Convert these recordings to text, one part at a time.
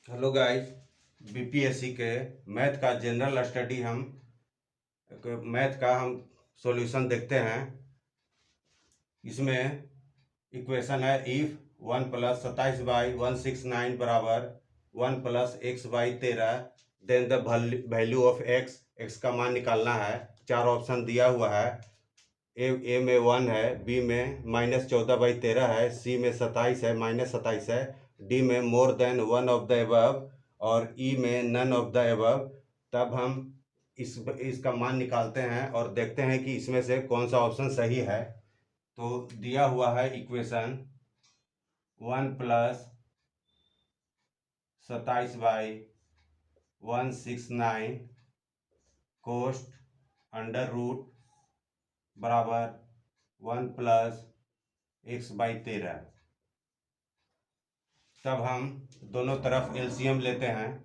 Hello guys. BPSC के math का general study math का हम सॉल्यूशन देखते हैं। इसमें इक्वेशन है इफ 1 + 27/169 बराबर 1 + x/13, then the value of x का मान निकालना है। चार ऑप्शन दिया हुआ है। ए में 1 है, बी में -14/13 है, सी में 27 है, -27 है, डी में more than one of the above और ई में नन ऑफ द एबव। तब हम इसका मान निकालते हैं और देखते हैं कि इसमें से कौन सा ऑप्शन सही है। तो दिया हुआ है इक्वेशन 1 + 27/169 कोस्ट अंडर रूट बराबर 1 + x/13। तब हम दोनों तरफ एलसीएम लेते हैं।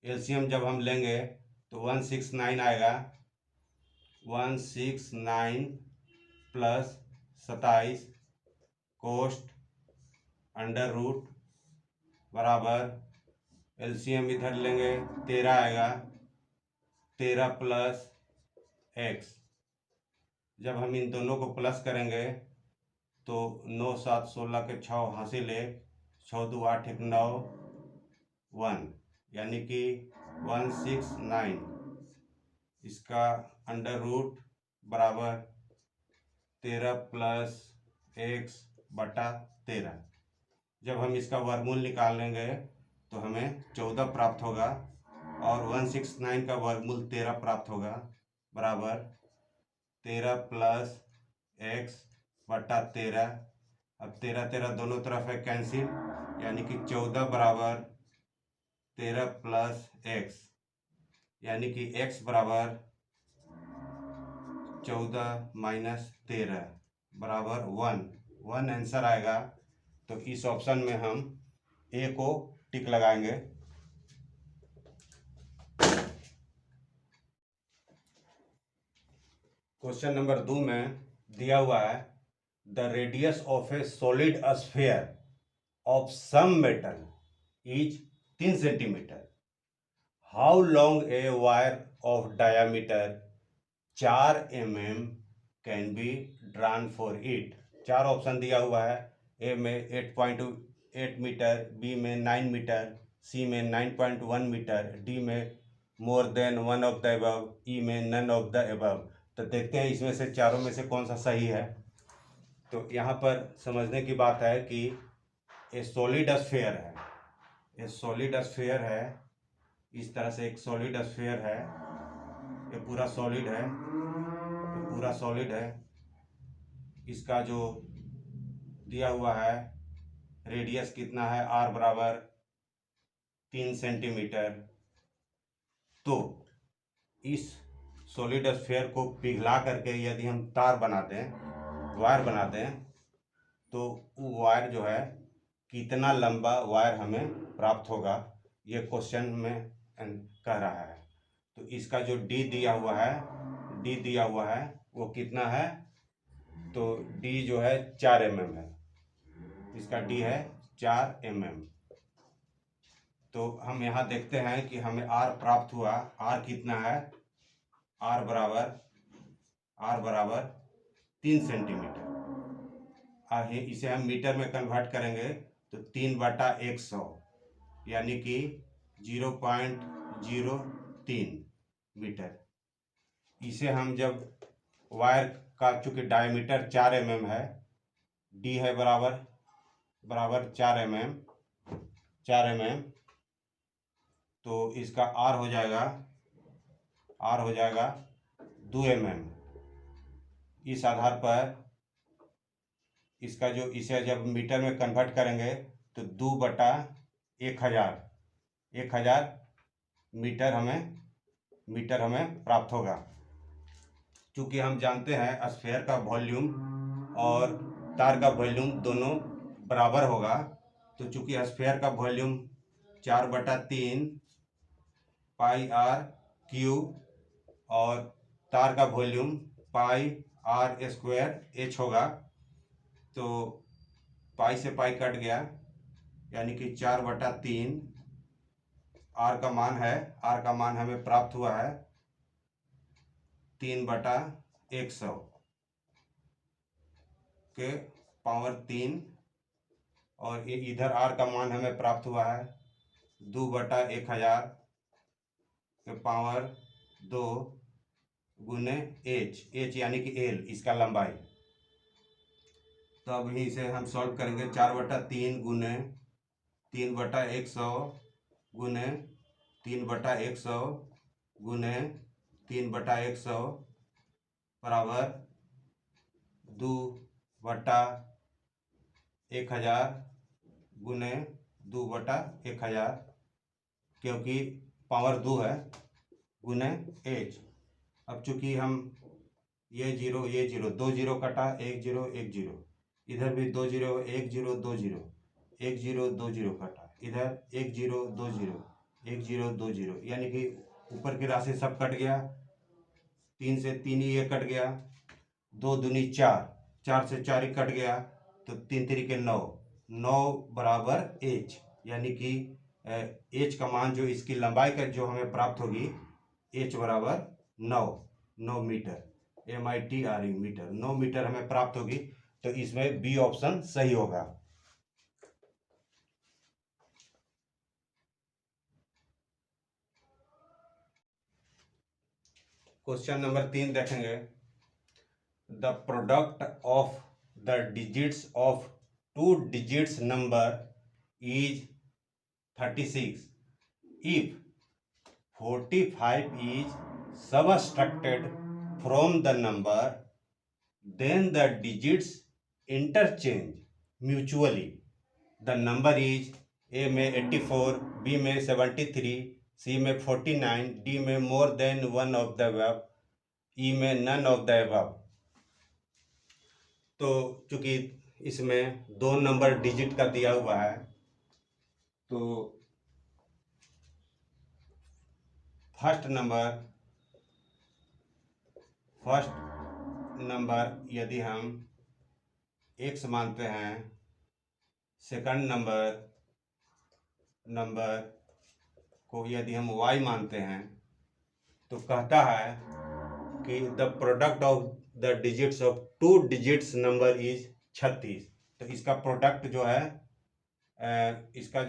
एलसीएम जब हम लेंगे तो 169 आएगा। 169 + 27 कोस्ट अंडर रूट बराबर एलसीएम इधर लेंगे 13 आएगा। 13 + x। जब हम इन दोनों को प्लस करेंगे तो 9 7 16 के 6 हासिल 1, 6 2 8 1 9 1, यानी कि 169। इसका अंडर रूट बराबर 13 + x/13। जब हम इसका वर्गमूल निकालेंगे तो हमें 14 प्राप्त होगा और 169 का वर्गमूल 13 प्राप्त होगा बराबर 13 + x/13। अब 13 13 दोनों तरफ है कैंसिल, यानी कि 14 बराबर 13 + x, यानी कि x बराबर 14 - 13 बराबर 1 आंसर आएगा। तो इस ऑप्शन में हम ए को टिक लगाएंगे। क्वेश्चन नंबर 2 में दिया हुआ है the radius of a solid sphere of some metal is 3 centimetre. How long a wire of diameter 4 mm can be drawn for it. चार ऑप्शन दिया हुआ है। ए में 8.8 मीटर, बी में 9 मीटर, सी में 9.1 मीटर, डी में more than one of the above, E में none of the above. तो देखते हैं इसमें से चारों में से कौन सा सही है। तो यहाँ पर समझने की बात है कि ये सॉलिड स्फीयर है। ये सॉलिड स्फीयर है। इस तरह से एक सॉलिड स्फीयर है। ये पूरा सॉलिड है। ये पूरा सॉलिड है। इसका जो दिया हुआ है रेडियस कितना है, आर बराबर 3 सेंटीमीटर। तो इस सॉलिड स्फीयर को पिघला करके यदि हम तार बना दें, वायर बना दें, तो वो वायर जो है कितना लंबा वायर हमें प्राप्त होगा, ये क्वेश्चन में कह रहा है। तो इसका जो डी दिया हुआ है वो कितना है, तो डी जो है 4 mm है। इसका डी है 4 mm। तो हम यहाँ देखते हैं कि हमें आर प्राप्त हुआ। आर कितना है, आर बराबर 3 सेंटीमीटर। इसे हम मीटर में कन्वर्ट करेंगे तो 3/100, यानी कि 0.03 मीटर। इसे हम जब वायर का चूंकि डायमीटर 4 mm है, डी है बराबर 4 mm, तो इसका आर हो जाएगा 2 mm। इस आधार पर इसका जो इसे जब मीटर में कन्वर्ट करेंगे तो 2/1000 मीटर हमें प्राप्त होगा। चूँकि हम जानते हैं स्फीयर का वॉल्यूम और तार का वॉल्यूम दोनों बराबर होगा, तो चूँकि स्फीयर का वॉल्यूम 4/3 πr³ और तार का वॉल्यूम πr² h होगा। तो पाई से पाई कट गया, यानी कि 4/3 आर का मान हमें प्राप्त हुआ है 3/100 के पावर 3, और इधर आर का मान हमें प्राप्त हुआ है 2/1000 के पावर 2 गुने एच यानी कि एल, इसका लंबाई। तो अब इसे हम सॉल्व करेंगे। 4/3 गुने 3/100 गुने 3/100 गुने 3/100 बराबर 2/1000 गुने 2/1000, क्योंकि पावर 2 है, गुने एच। अब चूंकि हम ये जीरो 2 जीरो कटा, 1 0 1 0, इधर भी 2 0 1 0 2 0 1 0 2 0 कटा, इधर 1 0 2 0 1 0 2 0, यानी कि ऊपर की राशि सब कट गया। 3 से 3 ही ये कट गया, 2 दूनी 4, 4 से 4 ही कट गया, तो 3 3 9, 9 बराबर एच, यानी कि एच का मान जो इसकी लंबाई का जो हमें प्राप्त होगी, एच बराबर 9 मीटर, MITRE मीटर, 9 मीटर हमें प्राप्त होगी। तो इसमें बी ऑप्शन सही होगा। क्वेश्चन नंबर 3 देखेंगे। The product of the digits of 2 digits number is 36 if 45 is subtracted from the number, then the digits interchange mutually. The number is A में 84, B में 73, C में 49, D में more than one of the above, E में none of the above। तो चूंकि इसमें 2 number digit का दिया हुआ है, तो फर्स्ट नंबर यदि हम x मानते हैं, सेकंड नंबर को यदि हम y मानते हैं, तो कहता है कि the product of the digits of 2 digits number is 36। तो इसका प्रोडक्ट जो है, इसका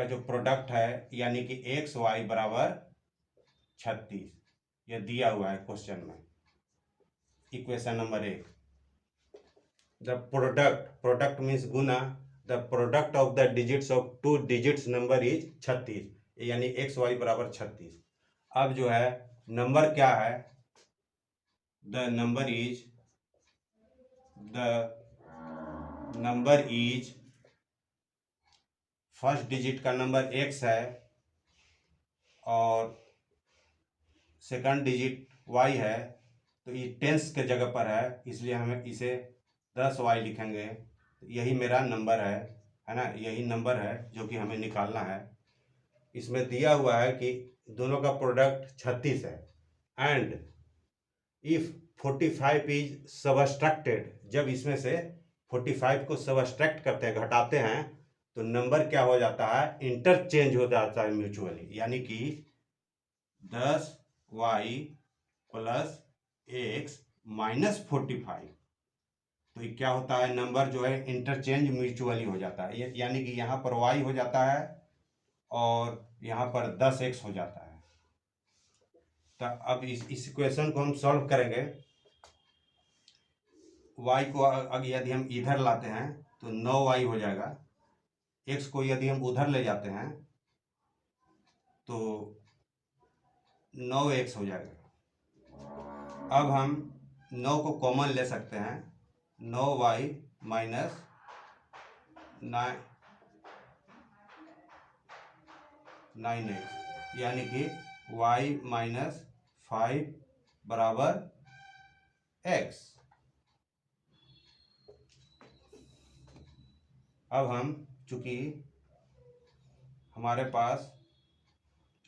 जो प्रोडक्ट है, यानी कि एक्स वाई बराबर 36, यह दिया हुआ है क्वेश्चन में, equation number 1। The product means Guna, the product of the digits of 2 digits number is 36, यानी एक्स वाई बराबर 36। अब जो है नंबर क्या है, the number is first digit का नंबर x है और सेकंड डिजिट y है, तो ये टेंस के जगह पर है, इसलिए हमें इसे 10y लिखेंगे। यही मेरा नंबर है ना, यही नंबर है जो कि हमें निकालना है। इसमें दिया हुआ है कि दोनों का प्रोडक्ट 36 है, एंड इफ 45 इज सबट्रैक्टेड, जब इसमें से 45 को सबट्रैक्ट करते हैं, घटाते हैं, तो नंबर क्या हो जाता है, इंटरचेंज हो जाता है म्यूचुअली, यानी कि 10y प्लस x माइनस 45, तो ये क्या होता है, नंबर जो है इंटरचेंज म्यूचुअली हो जाता है, यानी कि यहाँ पर y हो जाता है और यहाँ पर 10x हो जाता है। तो अब इस इक्वेशन को हम सॉल्व करेंगे। y को अगर यदि हम इधर लाते हैं तो 9y हो जाएगा, x को यदि हम उधर ले जाते हैं तो 9x हो जाएगा। अब हम 9 को कॉमन ले सकते हैं, 9y माइनस 9x, यानी कि y माइनस 5 बराबर x। अब हम चूंकि हमारे पास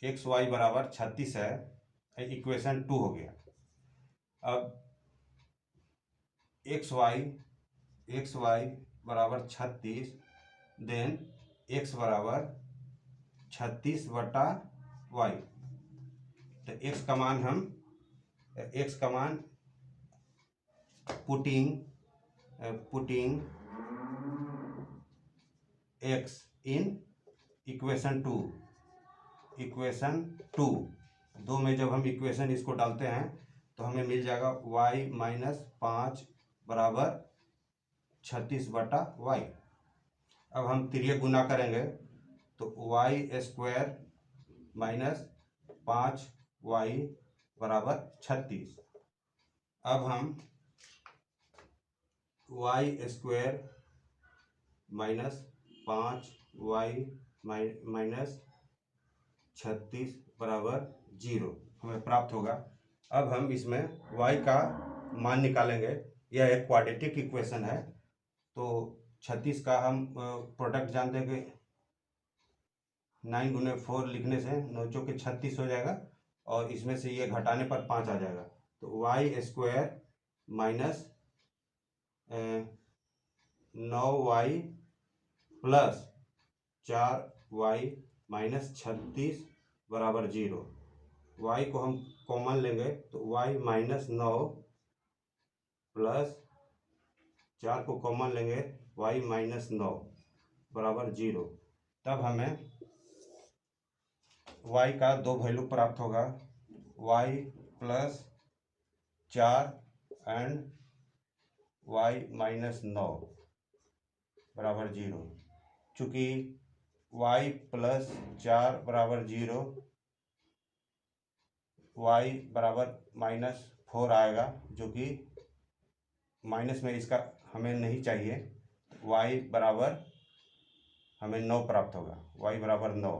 एक्स वाई बराबर 36 है, इक्वेशन 2 हो गया। अब एक्स वाई बराबर 36, देन x बराबर 36/y। तो x का मान पुटिंग x इन इक्वेशन 2 में जब हम इक्वेशन इसको डालते हैं तो हमें मिल जाएगा y-5 बराबर 36/y। अब हम तिर्यक गुना करेंगे तो y² माइनस 5y बराबर 36। अब हम y² माइनस 5y माइनस 36 बराबर 0 हमें प्राप्त होगा। अब हम इसमें y का मान निकालेंगे। यह एक क्वाड्रेटिक इक्वेशन है, तो 36 का हम प्रोडक्ट जानते हैं कि 9 × 4 लिखने से 9 चौके 36 हो जाएगा, और इसमें से ये घटाने पर 5 आ जाएगा। तो y² minus 9y plus 4y minus 36 बराबर 0। y को हम कॉमन लेंगे तो y -9 प्लस 4 को कॉमन लेंगे y -9 बराबर 0। तब हमें y का दो वैल्यू प्राप्त होगा, y प्लस 4 एंड y -9 बराबर 0। चूँकि y प्लस 4 बराबर 0, y बराबर -4 आएगा, जो कि माइनस में इसका हमें नहीं चाहिए। y बराबर हमें 9 प्राप्त होगा, y बराबर 9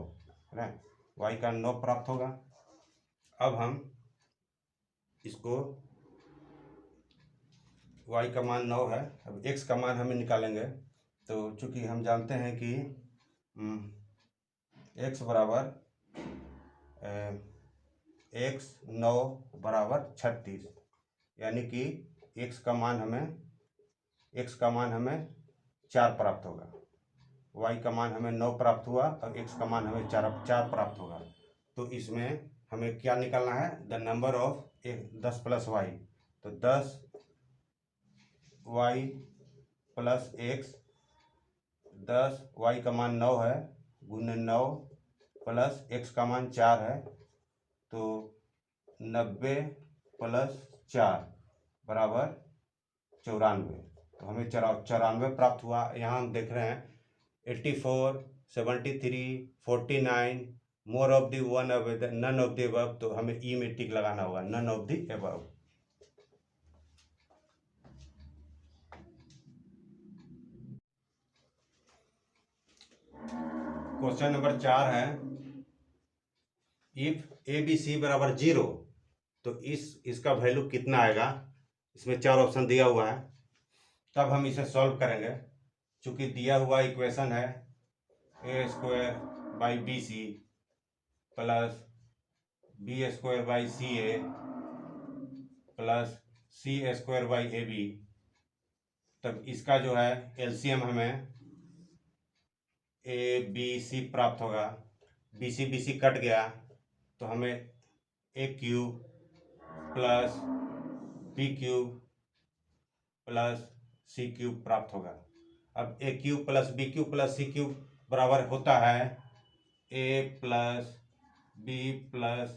है ना, y का 9 प्राप्त होगा। अब हम इसको y का मान 9 है, अब x का मान हमें निकालेंगे। तो चूँकि हम जानते हैं कि x बराबर x 9 बराबर 36, यानी कि x का मान हमें 4 प्राप्त होगा। y का मान हमें 9 प्राप्त हुआ और x का मान हमें 4 प्राप्त होगा। तो इसमें हमें क्या निकालना है, द नंबर ऑफ 10 + y। तो 10y प्लस x, 10y का मान 9 है गुने 9 प्लस x का मान 4 है, तो 90 + 4 बराबर 94। तो हमें 94 प्राप्त हुआ। यहाँ हम देख रहे हैं 84, 73, 49, more of the one of the none of the above. तो हमें ई में टिक लगाना होगा, none of the above. Question number 4 है, इफ ABC बराबर 0 तो इसका वैल्यू कितना आएगा। इसमें 4 ऑप्शन दिया हुआ है, तब हम इसे सॉल्व करेंगे। चूँकि दिया हुआ इक्वेशन है a² BC plus B² CA plus C² AB। तब इसका जो है एलसीएम हमें ABC प्राप्त होगा। BC कट गया तो हमें A³ plus B³ plus C³ प्राप्त होगा। अब A³ plus B³ plus C³ बराबर होता है A plus B plus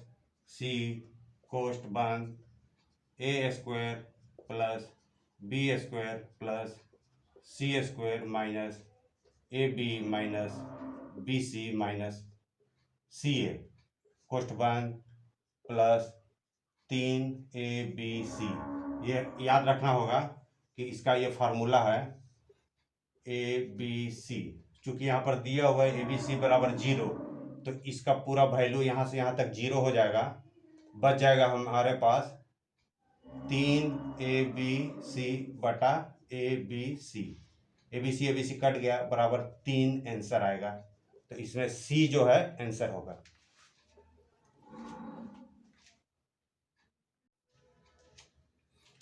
C कोष्ठ बंद A² plus B² plus C² minus AB minus BC minus CA कोष्ठ बंद प्लस 3ABC। ये याद रखना होगा कि इसका ये फार्मूला है ABC। चूँकि यहाँ पर दिया हुआ है ABC बराबर 0, तो इसका पूरा वैल्यू यहाँ से यहाँ तक 0 हो जाएगा। बच जाएगा हमारे पास 3ABC बटा ABC। ABC कट गया, बराबर 3 आंसर आएगा। तो इसमें C जो है आंसर होगा।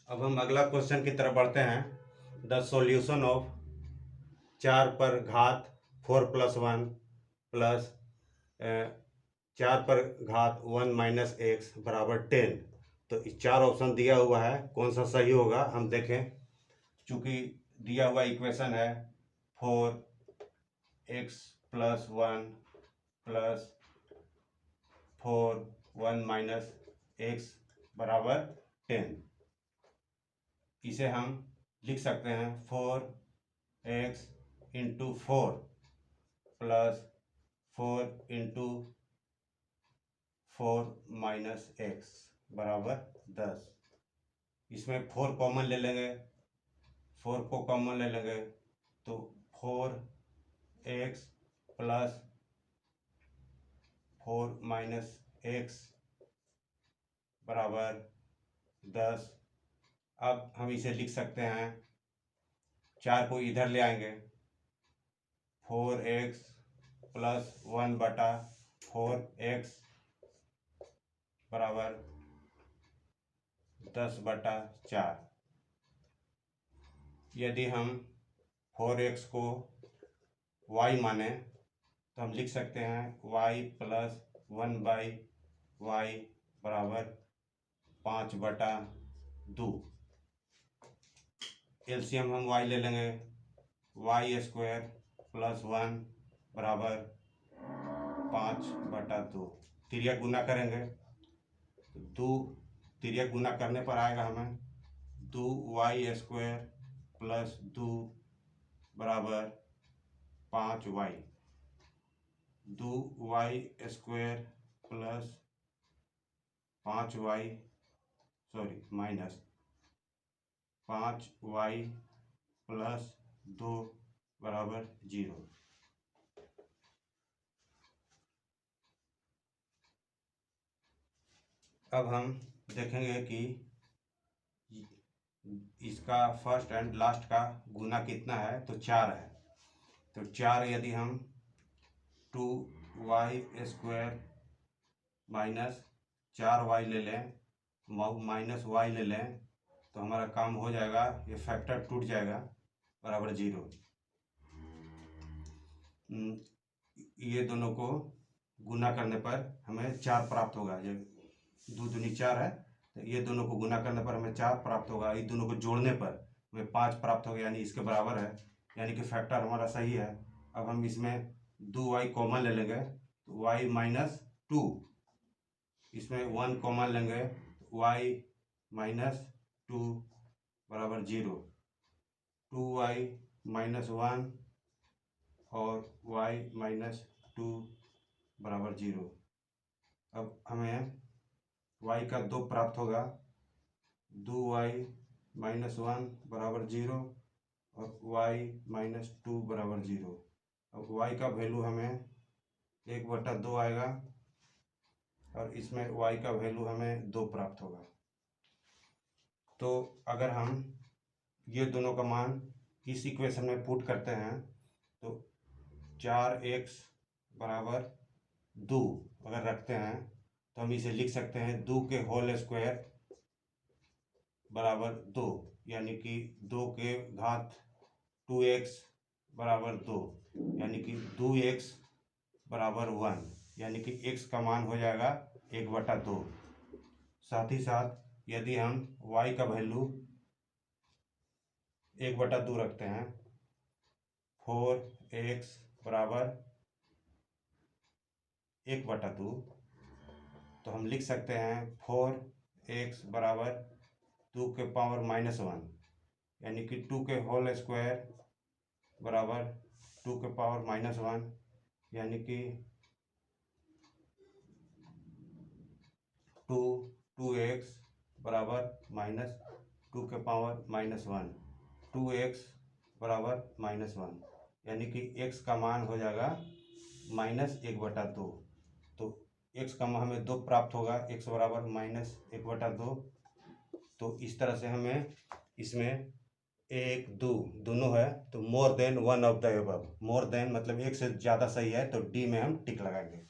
अब हम अगला क्वेश्चन की तरफ बढ़ते हैं। द सॉल्यूशन ऑफ 4 पर घात 4 प्लस 1 प्लस 4 पर घात 1 माइनस एक्स बराबर 10। तो इस 4 ऑप्शन दिया हुआ है, कौन सा सही होगा हम देखें। चूंकि दिया हुआ इक्वेशन है 4x plus 1 plus 4 1 minus x बराबर 10। इसे हम लिख सकते हैं 4x into 4 plus 4 into 4 minus x बराबर 10। इसमें 4 कॉमन ले लेंगे, 4 को कॉमन ले लेंगे तो 4x प्लस 4 माइनस एक्स बराबर 10। अब हम इसे लिख सकते हैं, 4 को इधर ले आएंगे, 4x प्लस 1 बटा 4x बराबर 10 बटा 4। यदि हम 4x को y माने तो हम लिख सकते हैं y प्लस 1 बाई वाई बराबर 5 बटा 2। एलसीएम हम y ले लेंगे, वाई स्क्वायर प्लस 1 बराबर 5 बटा 2। तिर्यक गुना करेंगे तो 2 तिर्यक गुना करने पर आएगा हमें 2y स्क्वायर प्लस 2 बराबर 5y। 2y square plus 5y minus 5y plus 2 बराबर 0। अब हम देखेंगे कि इसका फर्स्ट एंड लास्ट का गुना कितना है, तो 4 है। तो 4 यदि हम 2y स्क्वायर माइनस 4y ले लें, माइनस y ले लें तो हमारा काम हो जाएगा, ये फैक्टर टूट जाएगा बराबर 0। ये दोनों को गुना करने पर हमें 4 प्राप्त होगा। ये 2 दूनी 4 है, तो ये दोनों को गुना करने पर हमें 4 प्राप्त होगा। ये दोनों को जोड़ने पर हमें 5 प्राप्त होगा, यानी इसके बराबर है, यानी कि फैक्टर हमारा सही है। अब हम इसमें 2y कॉमन ले लेंगे तो y माइनस 2, इसमें 1 कॉमन लेंगे तो y माइनस 2 बराबर 0। 2y माइनस 1 और y माइनस 2 बराबर 0। अब हमें y का 2 प्राप्त होगा, 2y माइनस 1 बराबर 0 और y माइनस 2 बराबर 0। अब y का वैल्यू हमें 1/2 आएगा और इसमें y का वैल्यू हमें 2 प्राप्त होगा। तो अगर हम ये दोनों का मान इस इक्वेशन में पुट करते हैं तो 4x बराबर 2 अगर रखते हैं तो हम इसे लिख सकते हैं 2 के होल स्क्वायर बराबर 2, यानी कि 2 के घात 2x बराबर 2, यानी कि 2x बराबर 1, यानी कि x का मान हो जाएगा 1/2। साथ ही साथ यदि हम y का वैल्यू 1/2 रखते हैं, 4x बराबर 1/2, तो हम लिख सकते हैं 4x बराबर 2 के पावर माइनस 1, यानी कि 2 के होल स्क्वायर बराबर 2 के पावर माइनस 1, यानी कि 2x बराबर माइनस 2 के पावर माइनस 1, 2x बराबर माइनस 1, यानी कि x का मान हो जाएगा माइनस 1/2। तो x का मान हमें 2 प्राप्त होगा, x बराबर माइनस 1/2। तो इस तरह से हमें इसमें 1 2 दोनों है तो मोर than one of the above, more than मतलब एक से ज़्यादा सही है तो डी में हम टिक लगाएंगे।